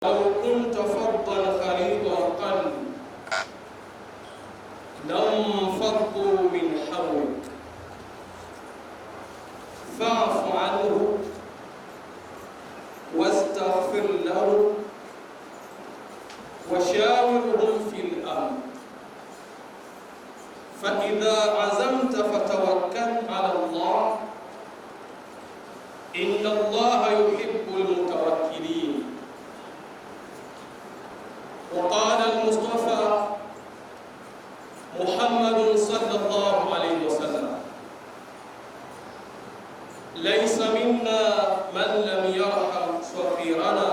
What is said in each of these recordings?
لو كنت فظا غليظ القلب لانفضوا من حولك فاعف عنه واستغفر له وشاورهم في الأمر فإذا عزمت فتوكل على الله إن الله يحب المتوكلين. وقال المصطفى محمد صلى الله عليه وسلم: ليس منا من لم يرحم صغيرنا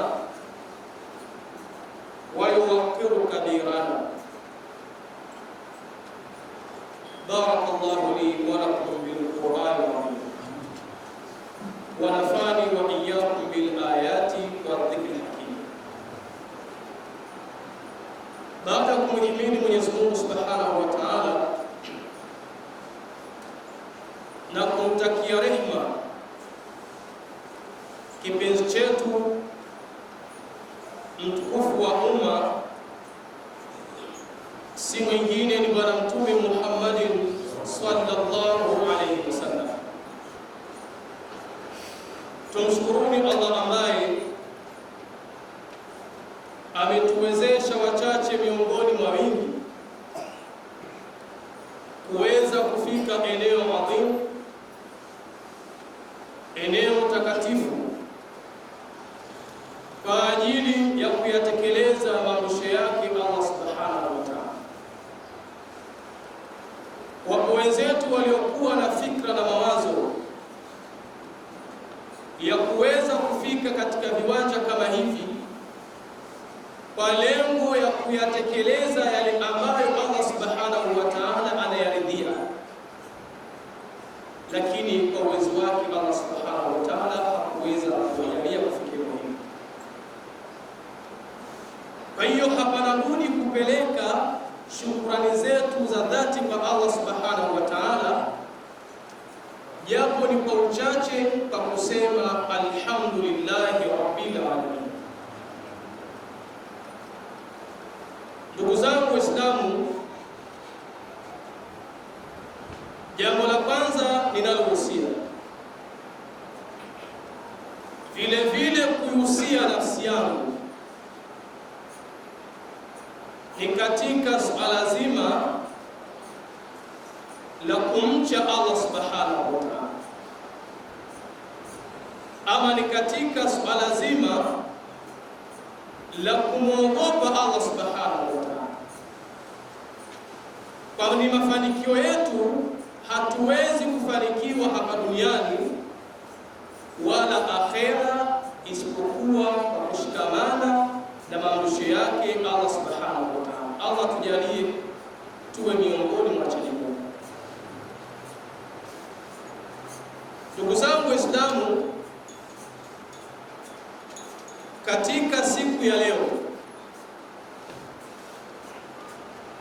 ويوقر كبيرنا. بارك الله لي ولكم بالقرآن العظيم ونفعني وإياكم بالآيات والذكر الحكيم. Baada ya kumhimidi Mwenyezi Mungu Subhanahu wa Ta'ala na kumtakia rehema kipenzi chetu mtukufu wa umma, si mwingine ni Bwana Mtume Muhammadin sallallahu alayhi wasallam. Tumshukuruni Allah ambaye ametuwezesha wachache miongoni mwa wingi kuweza kufika eneo adhimu, eneo takatifu kwa ajili ya kuyatekeleza maamrisho yake Allah Subhanahu wa Ta'ala. Wapo wenzetu waliokuwa na fikra na mawazo ya kuweza kufika katika viwanja kama hivi kwa lengo ya kuyatekeleza yale ambayo Allah Subhanahu wa Ta'ala anayaridhia, lakini kwa uwezo wake Allah Subhanahu wa Ta'ala hakuweza kujalia kufikia hivi. Kwa hiyo hapana budi kupeleka shukrani zetu za dhati kwa Allah Subhanahu wa Ta'ala, japo ni kwa uchache, kwa kusema alhamdulillahi rabbil alamin. Ndugu zangu Waislamu, jambo la kwanza ninalohusia, vile vile kuhusia nafsi yangu, ni katika suala zima la kumcha Allah Subhanahu wa Ta'ala, ama ni katika suala zima la kumwogopa Allah Subhanahu wa Ta'ala. Kwa ni mafanikio yetu hatuwezi kufanikiwa hapa duniani wala akhera isipokuwa kwa kushikamana na maamrisho yake Allah Subhanahu wa Ta'ala. Allah tujalie tuwe miongoni mwa wachaji Mungu. Ndugu zangu Waislamu, katika siku ya leo,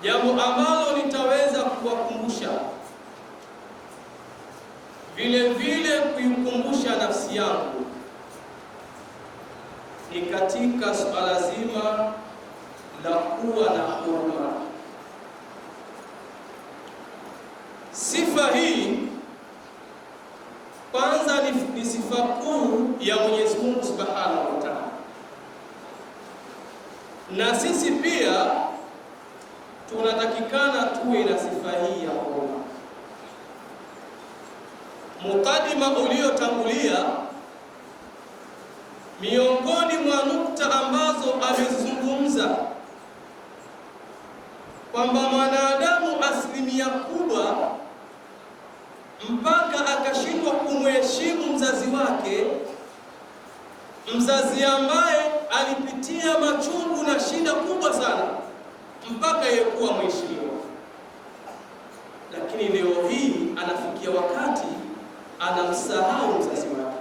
jambo ambalo nitaweza kuwakumbusha, vile vile kuikumbusha nafsi yangu, ni katika suala zima la kuwa na huruma. Sifa hii kwanza ni sifa kuu ya Mwenyezi Mungu Subhanahu wa Ta'ala, na sisi pia tunatakikana tuwe na sifa hii ya huruma. Mukadima uliotangulia, miongoni mwa nukta ambazo amezungumza kwamba mwanadamu asilimia kubwa mpaka akashindwa kumheshimu mzazi wake, mzazi ambaye alipitia machungu na shida kubwa sana mpaka yeye kuwa mheshimiwa, lakini leo hii anafikia wakati anamsahau mzazi wake.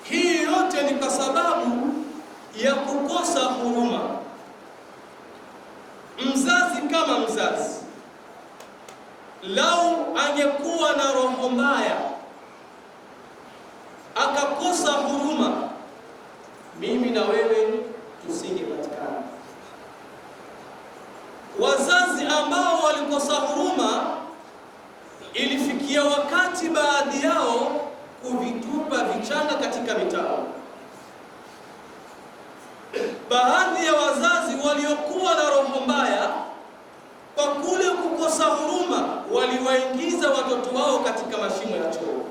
Hii yote ni kwa sababu ya kukosa huruma. Mzazi kama mzazi, lau angekuwa na roho mbaya akakosa huruma, mimi na wewe tusingepatikana. Wazazi ambao walikosa huruma, ilifikia wakati baadhi yao kuvitupa vichanga katika mitaro. Baadhi ya wazazi waliokuwa na roho mbaya, kwa kule kukosa huruma, waliwaingiza watoto wao katika mashimo ya choo.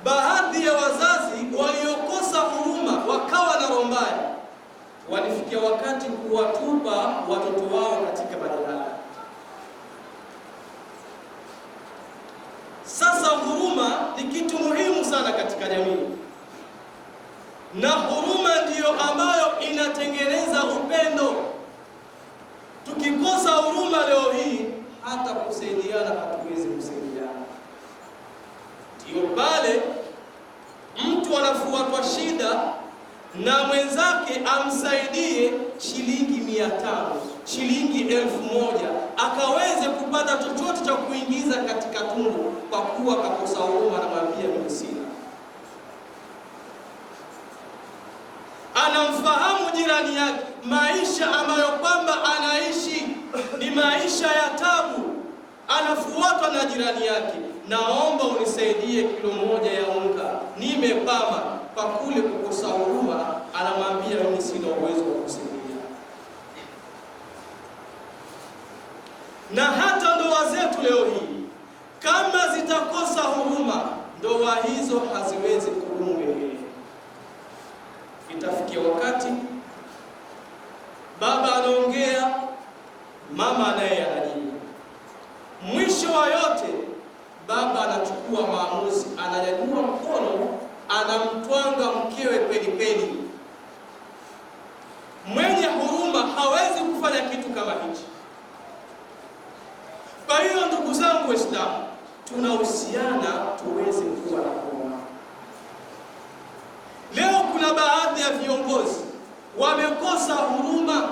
Baadhi ya wazazi waliokosa huruma wakawa na roho mbaya, walifikia wakati kuwatupa watoto wao katika majalala. Sasa huruma ni kitu muhimu sana katika jamii, na huruma ndiyo ambayo inatengeneza upendo. Tukikosa huruma leo hii, hata kusaidiana hatuwezi kusaidiana. Ndiyo pale mtu anafuatwa shida na mwenzake amsaidie shilingi 500, shilingi 1000, akaweze kupata chochote cha kuingiza katika tumbo, kwa kuwa kakosa huruma, anamwambia mimi sina. Anamfahamu jirani yake, maisha ambayo kwamba anaishi ni maisha ya tabu, anafuatwa na jirani yake, naomba unisaidie kilo 1 ya unga, nimepama. Kwa kule kukosa huruma, anamwambia mimi sina uwezo wa kusaidia. Na hata ndoa zetu leo hii, kama zitakosa huruma, ndoa hizo haziwezi kudumu. Itafikia wakati baba anaongea, mama naye anajibu. Mwisho wa yote, baba anachukua maamuzi, ananyanyua mkono, anamtwanga mkewe kweli kweli. Mwenye huruma hawezi kufanya kitu kama hichi. Kwa hiyo ndugu zangu Waislamu, tunahusiana tuweze kuwa na huruma. Leo kuna baadhi ya viongozi wamekosa huruma,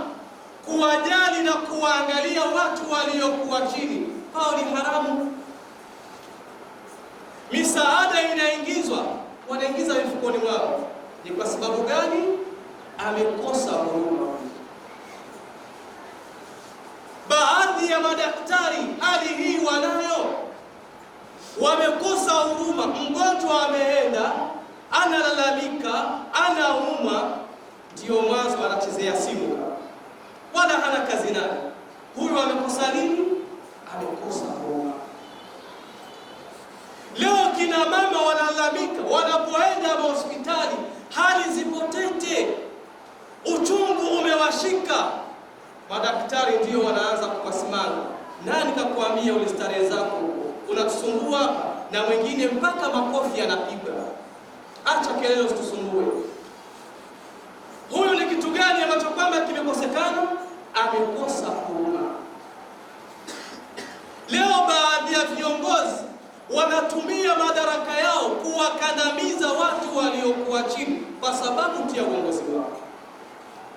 kuwajali na kuwaangalia watu waliokuwa chini. Hao ni haramu. Misaada inaingizwa, wanaingiza mifukoni mwao. Ni kwa sababu gani? Amekosa huruma. Baadhi ya madaktari hali hii wanayo, wamekosa huruma. Mgonjwa ameenda, analalamika, anaumwa, ndio mwanzo anachezea simu, wala hana kazi nayo. Huyu amekosa nini? Amekosa huruma. Leo kina mama wanalalamika, wanapoenda hospitali hali zipotete, uchungu umewashika. Madaktari ndio wanaanza kuwasimama. Nani kakuambia ulistarehe zako? Unatusumbua hapa. Na mwingine mpaka makofi anapiga. Acha kelele, usitusumbue. Huyu ni kitu gani ambacho kwamba kimekosekana? Amekosa huruma. Leo baadhi ya viongozi wanatumia madaraka yao kuwakandamiza watu waliokuwa chini kwa sababu tu ya uongozi wao.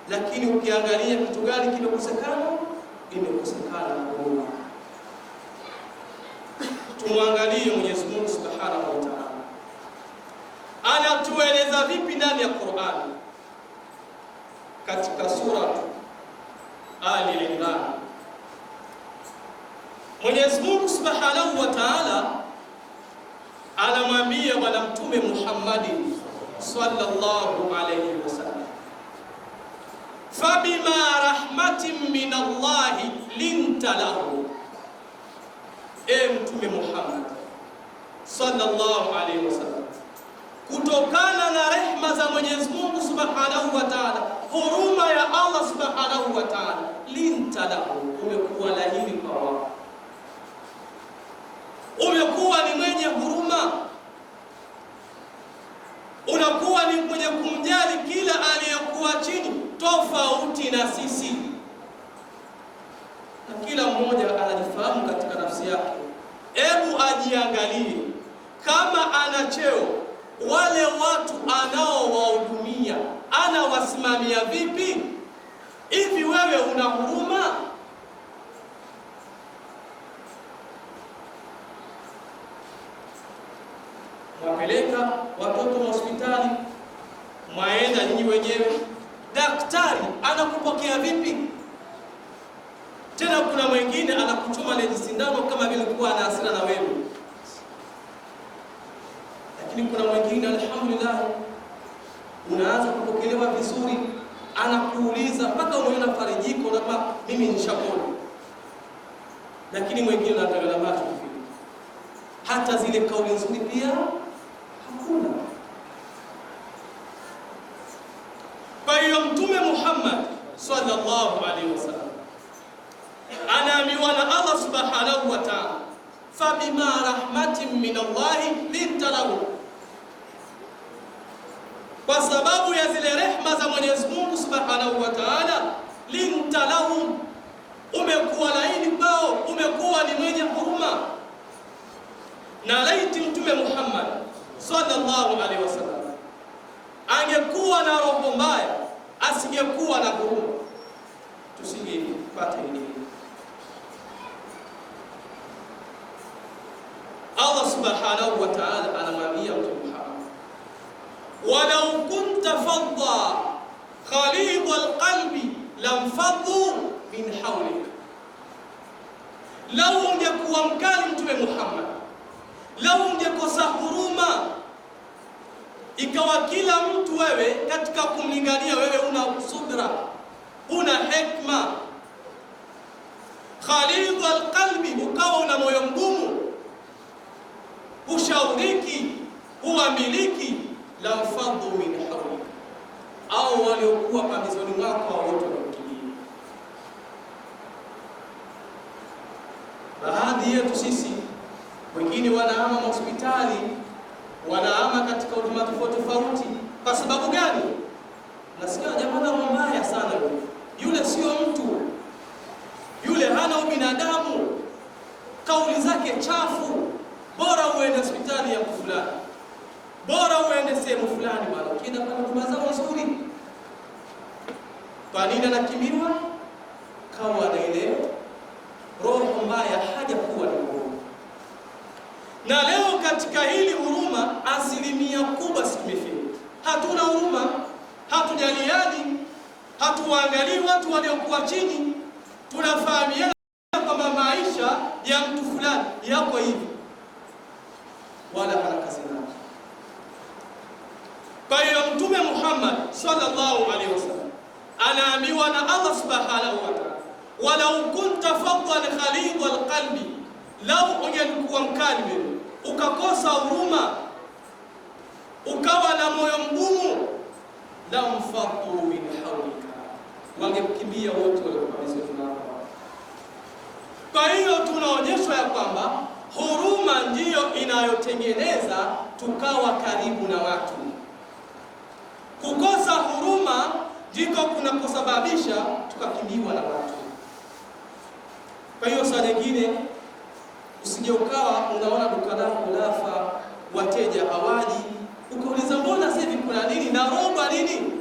Lakini ukiangalia kitu gani kimekosekana? Imekosekana huruma. Tumwangalie Mwenyezi Mungu Subhanahu wa Ta'ala anatueleza vipi ndani ya Qur'an, katika sura Ali Imran. Mwenyezi Mungu Subhanahu wa Ta'ala anamwambia Bwana Mtume Muhammad sallallahu alayhi wasallam, fabima rahmatin min Allah linta lahu. Mtume Muhammad sallallahu alayhi wasallam, kutokana na rehma za Mwenyezi Mungu Subhanahu wa Ta'ala, huruma ya Allah Subhanahu wa Ta'ala, linta lahu, umekuwa laini kwa wao, umekuwa ni mwenye huruma, unakuwa ni mwenye kumjali kila aliyekuwa chini, tofauti na sisi. Na kila mmoja anajifahamu katika nafsi yake. Hebu ajiangalie, kama ana cheo, wale watu anaowahudumia anawasimamia vipi? Hivi wewe una huruma? Wapeleka watoto hospitali, Mwaenda nyinyi wenyewe. Daktari anakupokea vipi? Tena kuna mwingine anakuchoma ile sindano kama vile kuwa ana hasira na wewe. Lakini kuna mwingine alhamdulillah unaanza kupokelewa vizuri, anakuuliza mpaka unaona farijiko na kama mimi nishapona. Lakini mwingine anataka macho hivi. Hata zile kauli nzuri pia hakuna. Kwa hiyo Mtume Muhammad sallallahu alaihi wasallam anaambiwa na Allah subhanahu wa ta'ala, fabima rahmatin min Allahi linta lahu, kwa sababu ya zile rehma za Mwenyezi Mungu subhanahu wa ta'ala, linta lahu, umekuwa laini kwao, umekuwa ni mwenye huruma. Na laiti Mtume Muhammad sallallahu alaihi wasallam angekuwa na roho mbaya, asingekuwa na huruma, tusingepata hili. Allah subhanahu wa ta'ala anamwambia Mtume Muhammad, walau kunta fadda khalid alqalbi lamfaddu min hawlik, lau ungekuwa mkali Mtume Muhammad, lau ungekosa huruma, ikawa kila mtu wewe katika kumlingania wewe una subra, una hekma, khalid alqalbi, ukawa una moyo mgumu, ushauriki, huamiliki, lamfaddu min hawlik, au waliokuwa pambizoni mwako wote wakimbia. Baadhi yetu sisi wengine wanahama hospitali, wanahama katika huduma tofauti. Kwa sababu gani? Nasikia jamaa mbaya sana yule sio mtu, yule hana ubinadamu, kauli zake chafu, bora uende hospitali ya fulani, bora uende sehemu fulani bwana, ukienda kwa huduma zao nzuri. Kwa nini anakimbiwa? Kawa na ile roho mbaya, haja kuwa na huruma. Na leo katika hili huruma, asilimia kubwa tumefika. Hatuna huruma, hatujaliani, hatuangalii watu waliokuwa chini. Tunafahamiana kwamba maisha ya mtu fulani yako hivi, wala hana kazi nayo. Kwa hiyo Mtume Muhammad sallallahu alaihi wasallam anaambiwa na Allah subhanahu wa ta'ala, walau kunta faddan khalid alqalbi, lau ungelikuwa mkali wewe, ukakosa huruma, ukawa na moyo mgumu, lamfaddu min hawlika, wangekimbia wote waliokuwa wamezunguka. Kwa hiyo tunaonyeshwa ya kwamba huruma ndiyo inayotengeneza tukawa karibu na watu. Kukosa huruma ndiko kunakosababisha tukakimbiwa na watu. Kwa hiyo saa nyingine usije ukawa unaona duka lako lafa, wateja hawaji, ukauliza mbona sasa hivi kuna nini na roba nini?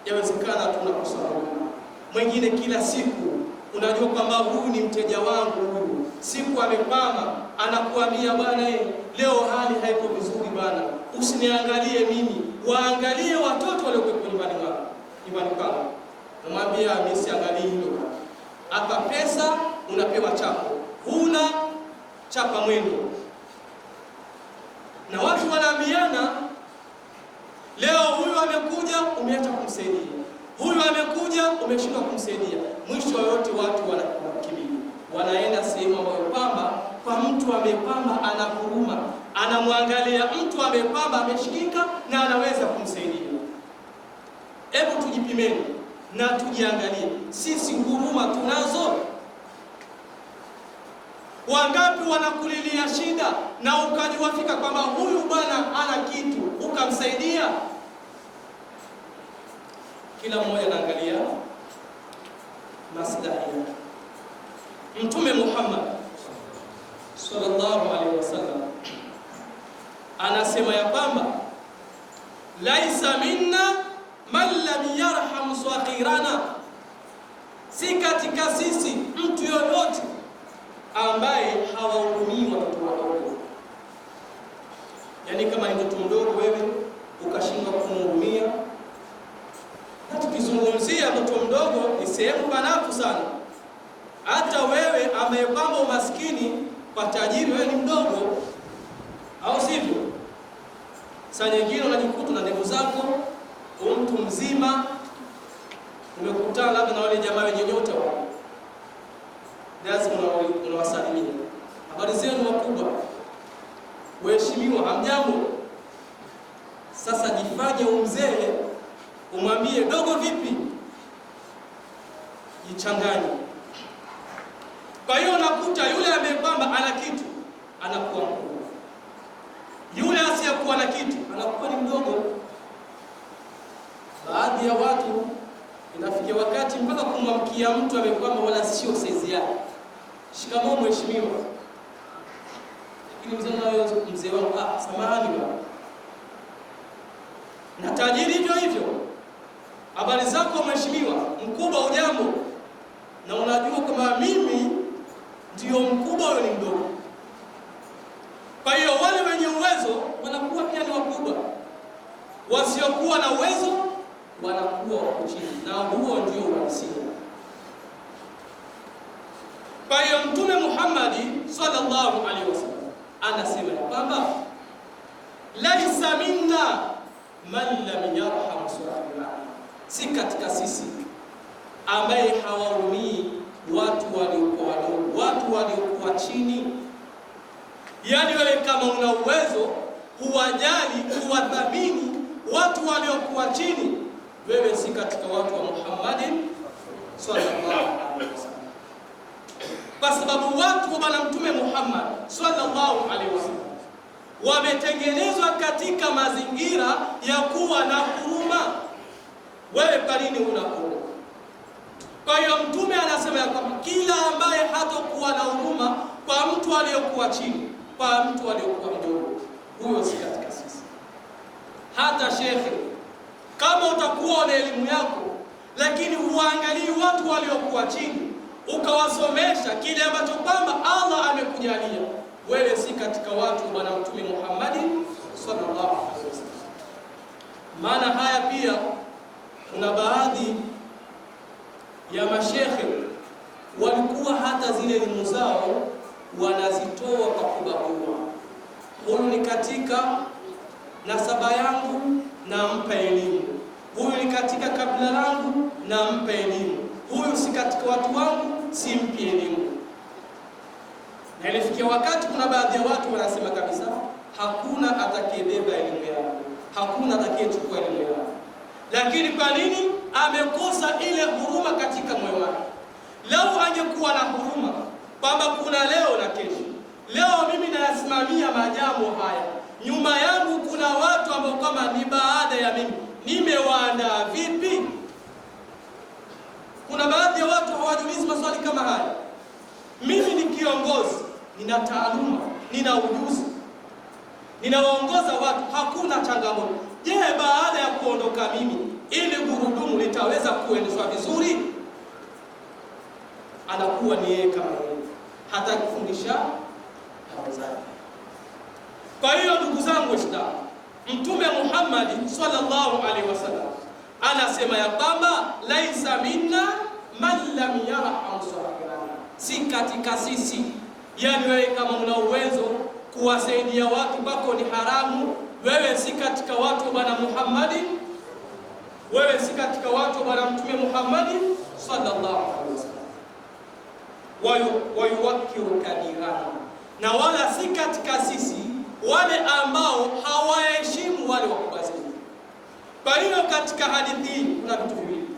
Yawezekana tunakosa huruma. Mwingine kila siku unajua kwamba huyu ni mteja wangu, huyu siku amepama, anakuambia bwana, leo hali haiko vizuri bwana, usiniangalie mimi, waangalie watoto waliokuwa nyumbani kwao. Namwambia mimi siangalii hilo. Hapa pesa unapewa chako, huna chapa mwendo. Na watu wanaambiana, leo huyu amekuja umeacha kumsaidia, huyu amekuja umeshindwa kumsaidia. Mwisho wa yote watu wanakimbia, wanaenda sehemu ambayo pamba, kwa mtu amepamba ana huruma, anamwangalia mtu amepamba ameshikika na anaweza kumsaidia. Hebu tujipimeni na tujiangalie, sisi huruma tunazo? Wangapi wanakulilia shida na ukajiwafika kwamba huyu bwana ana kitu ukamsaidia? Kila mmoja anaangalia maslahi yake. Mtume Muhammad sallallahu alaihi wasallam anasema ya kwamba laisa minna man lam yarham saghirana, si katika sisi mtu yoyote ambaye hawahurumii watoto wadogo. Yaani kama ni mtoto mdogo wewe ukashindwa kumhurumia, kwa tajiri wewe ni mdogo, au sivyo? Saa nyingine unajikuta na ndevu zako, mtu mzima, umekutana labda na wale jamaa wenye nyota wao, lazima unawasalimia, habari zenu wakubwa, waheshimiwa, hamjambo. Sasa jifanye umzee, umwambie dogo vipi, jichanganye. Kwa hiyo unakuta yule ambaye kwamba ana kitu anakuwa mkubwa, yule asiyekuwa na kitu anakuwa ni mdogo. Baadhi ya watu inafikia wakati mpaka kumwamkia mtu ambaye kwamba wala sio saizi yake, shikamoo mheshimiwa, lakini mzee wangu, samahani bwana. Na tajiri hivyo hivyo, habari zako mheshimiwa, mkubwa, ujambo, na unajua kama mimi ndio mkubwa, wewe ni mdogo. Kwa hiyo wale wenye uwezo wanakuwa pia ni wakubwa, wasiokuwa na uwezo wanakuwa wako chini, na huo ndio uhalisia. Kwa hiyo Mtume Muhammad sallallahu alaihi wasallam anasema kwamba laisa minna man lam yarham sahibana, si katika sisi ambaye hawaumii watu waliokuwa wadogo, watu waliokuwa chini. Yani wewe kama una uwezo huwajali, huwadhamini watu waliokuwa chini, wewe si katika watu wa Muhammad sallallahu alaihi wasallam. Kwa sababu watu wa Bwana Mtume Muhammad sallallahu alaihi wasallam wametengenezwa katika mazingira ya kuwa na huruma. Wewe kwa nini huna huruma? Kwa hiyo Mtume anasema ya kwamba kila ambaye hatakuwa na huruma kwa mtu aliyokuwa chini, kwa mtu aliyokuwa mdogo, huyo si katika sisi. Hata shekhe, kama utakuwa na elimu yako lakini huangalii watu waliokuwa chini ukawasomesha kile ambacho kwamba Allah amekujalia, wewe si katika watu wa Bwana Mtume Muhammad sallallahu alaihi wasallam. Maana haya pia kuna baadhi ya mashekhe walikuwa hata zile elimu zao wanazitoa kwa kubagua. Huyu ni katika nasaba yangu, nampa elimu. Huyu ni katika kabila langu, nampa elimu. Huyu si katika watu wangu, simpi elimu. Na ilifikia wakati kuna baadhi ya watu wanasema kabisa, hakuna atakayebeba elimu yangu, hakuna atakayechukua elimu yangu. Lakini kwa nini? Amekosa ile huruma katika moyo wake. Leo angekuwa na huruma kwamba kuna leo na kesho, leo mimi nayasimamia majambo haya, nyuma yangu kuna watu ambao kama ni baada ya mimi, nimewaandaa vipi? Kuna baadhi ya watu hawajiulizi maswali kama haya. Mimi ni kiongozi, nina taaluma, nina ujuzi, ninawaongoza watu, hakuna changamoto. Je, baada ya kuondoka mimi, ili gurudumu litaweza kuendeshwa vizuri? Anakuwa ni yeye kama yeye, hata kufundisha hawezani. Kwa hiyo ndugu zangu Waislamu, Mtume Muhammad sallallahu alaihi wasallam anasema ya kwamba laisa minna man lam yarham sahibana, si katika sisi. Yani wewe kama una uwezo kuwasaidia watu bako ni haramu, wewe si katika watu wa Bwana Muhammad, wewe si katika watu wa Bwana Mtume Muhammad sallallahu alaihi wasallam. Wayuwakiru kabirana, na wala si katika sisi wale ambao hawaheshimu wale wakubwa zetu. Kwa hiyo katika hadithi hii kuna vitu viwili.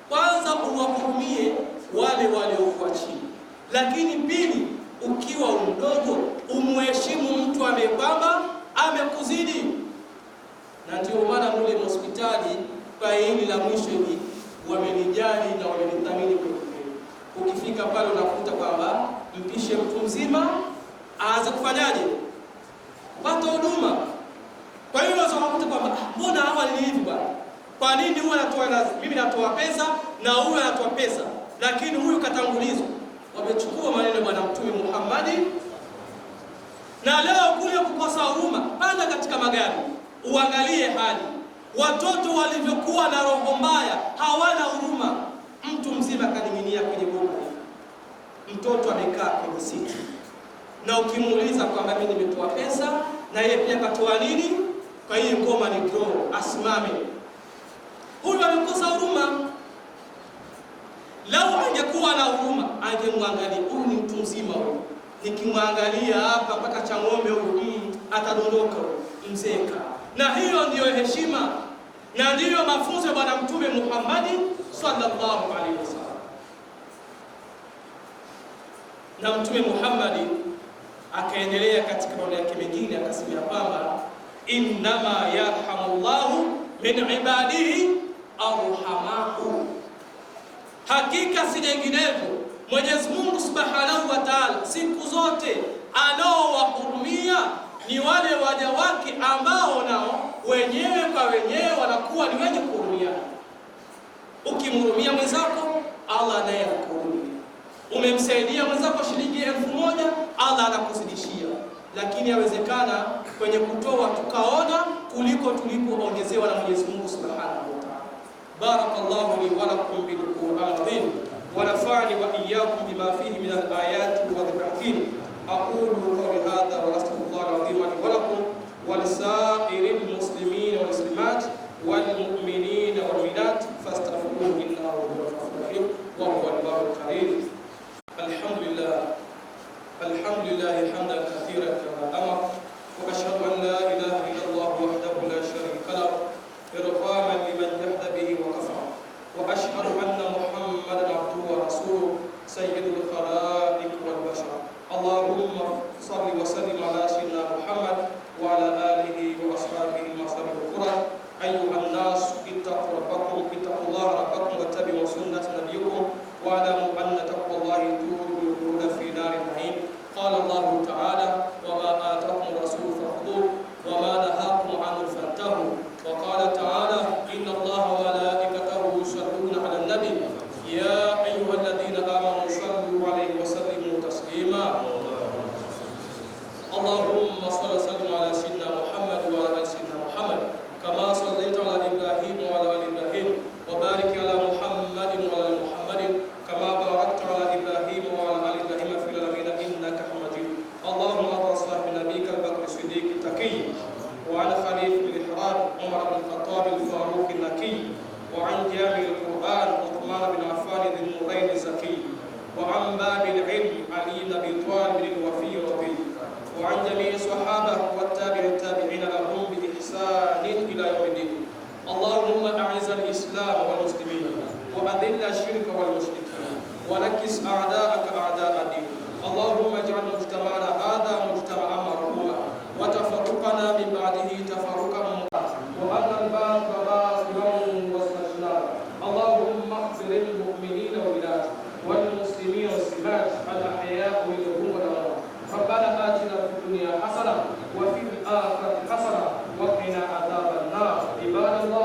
Kwanza, uwahurumie wale waliokuwa chini, lakini pili, ukiwa mdogo umheshimu mtu ambaye kwamba amekuzidi. Na ndio maana mule hospitali kwa hili la mwisho hili wamenijali na wamenithamini kwa kweli. Ukifika pale unakuta kwamba mpishe mtu mzima aanze kufanyaje? Kupata huduma. Kwa hiyo unaweza kukuta kwamba mbona awali ni hivi bwana? Kwa nini huyu anatoa mimi natoa pesa na huyu anatoa pesa, lakini huyu katangulizwa? Wamechukua maneno ya Bwana Mtume Muhammad. Na leo kule kukosa huruma, panda katika magari uangalie hali watoto walivyokuwa na roho mbaya, hawana huruma. Mtu mzima kaning'inia kwenye bomba, mtoto amekaa kwenye siti, na ukimuuliza kwamba mimi nimetoa pesa na yeye pia katoa nini, kwa hiyo ngoma ni draw, asimame. Huyu amekosa huruma. Lau angekuwa na huruma, angemwangalia huyu ni mtu mzima huyu. Nikimwangalia hapa mpaka cha ng'ombe huyu atadondoka mzeka. Na hiyo ndiyo heshima na ndiyo mafunzo ya Bwana Mtume Muhammad sallallahu alaihi wasallam. Na Mtume Muhammad akaendelea katika maneno yake mengine akasema kwamba innama yarhamullahu min ibadihi arhamahu, hakika si jenginevyo Mwenyezi Mungu Subhanahu wa Ta'ala siku zote anaowahurumia ni wale waja wake ambao nao wenyewe kwa wenyewe wanakuwa ni wenye kuhurumiana. Ukimhurumia mwenzako, Allah naye anakuhurumia. Umemsaidia mwenzako shilingi 1000, Allah anakuzidishia. Lakini yawezekana kwenye kutoa tukaona kuliko tulipoongezewa na Mwenyezi Mungu Subhanahu wa Ta'ala. Barakallahu li wa lakum bil Qur'an azim wa nafa'ani wa iyyakum bima fihi min al-ayati wa dhikril. aqulu qawli hadha wa astaghfirullah al-azim li wa lakum wa lisa'iril muslimin wal muslimat wal mu'minin wal mu'minat fastaghfiruhu innahu huwal ghafurur rahim wa huwal barrul karim. الحمد لله حمدا كثيرا كما أمر وأشهد أن لا إله إلا الله وحده لا شريك له إرغاما لمن جحد به وكفر وأشهد أن محمدا عبده ورسوله سيد الخلائق والبشر. اللهم صل وسلم على سيدنا محمد وعلى آله وأصحابه المصالح الكرام. أيها الناس اتقوا الله ربكم واتبعوا سنة نبيكم واعلموا أن تقوى الله تورثون في نار الجحيم. قال الله تعالى وما آتاكم الرسول فخذوه وما نهاكم عنه فانتهوا. وقال تعالى إن الله وملائكته يصلون على النبي يا أيها الذين آمنوا صلوا عليه وسلموا تسليما. اللهم صل وسلم على سيدنا محمد وعلى آل سيدنا محمد كما صليت على إبراهيم وعلى آل إبراهيم وبارك على محمد وعلى آل محمد كما باركت على إبراهيم وعلى آل إبراهيم في العالمين إنك حميد مجيد. اللهم أرسل بنبيك البكر الصديق التقي وعن خليفة الإحرام عمر بن الخطاب الفاروق النقي وعن جامع القرآن عثمان بن عفان ذي النورين الزكي وعن باب العلم علي بن أبي طالب الوفي الرضي وعن جميع الصحابة والتابعين لهم بإحسان إلى يوم الدين. اللهم أعز الإسلام والمسلمين وأذل الشرك والمشركين ونكس أعداءك أعداء الدين. اللهم اجعل مجتمعنا هذا مجتمعا مرحوما وتفرقنا من بعده تفرقا مرحوما وأن الباب باطلا واستجنابا. اللهم اغفر للمؤمنين والمؤمنات والمسلمين والمسلمات الأحياء منهم والأموات. ربنا آتنا في الدنيا حسنة وفي الآخرة